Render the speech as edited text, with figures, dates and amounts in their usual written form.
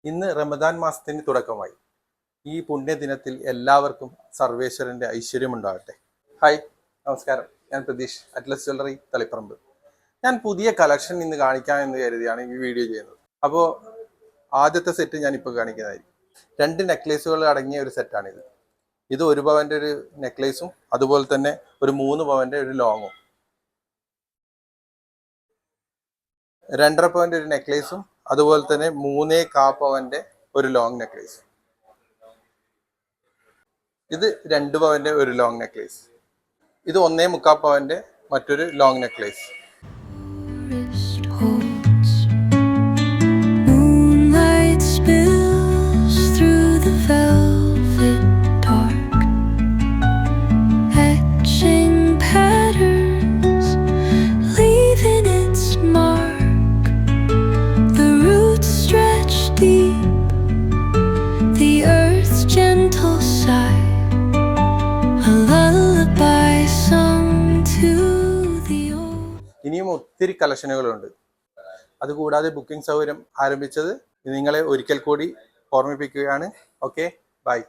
ഇന്ന് റമദാൻ മാസത്തിന് തുടക്കമായി. ഈ പുണ്യദിനത്തിൽ എല്ലാവർക്കും സർവേശ്വരന്റെ ഐശ്വര്യമുണ്ടാകട്ടെ. ഹായ്, നമസ്കാരം. ഞാൻ പ്രതീഷ്, അറ്റ്ലസ് ജ്വല്ലറി, തളിപ്പറമ്പ്. ഞാൻ പുതിയ കളക്ഷൻ ഇന്ന് കാണിക്കാം എന്ന് കരുതിയാണ് ഈ വീഡിയോ ചെയ്യുന്നത്. അപ്പോൾ ആദ്യത്തെ സെറ്റ് ഞാൻ ഇപ്പോൾ കാണിക്കുന്നതായിരിക്കും. 2 നെക്ലേസുകൾ അടങ്ങിയ ഒരു സെറ്റാണിത്. ഇത് 1 പവന്റെ ഒരു നെക്ലേസും അതുപോലെ തന്നെ ഒരു 3 പവന്റെ ഒരു ലോങ്ങും, 2.5 പവന്റെ ഒരു നെക്ലേസും അതുപോലെ തന്നെ 3.25 പവന്റെ ഒരു ലോങ് നെക്ലേസ്. ഇത് 2 പവന്റെ ഒരു ലോങ് നെക്ലേസ്. ഇത് 1.25 പവന്റെ മറ്റൊരു ലോങ് നെക്ലേസ്. ഇനിയും ഒത്തിരി കളക്ഷനുകളുണ്ട്. അതുകൂടാതെ ബുക്കിംഗ് സൗകര്യം ആരംഭിച്ചത് നിങ്ങളെ ഒരിക്കൽ കൂടി ഓർമ്മിപ്പിക്കുകയാണ്. Okay, by.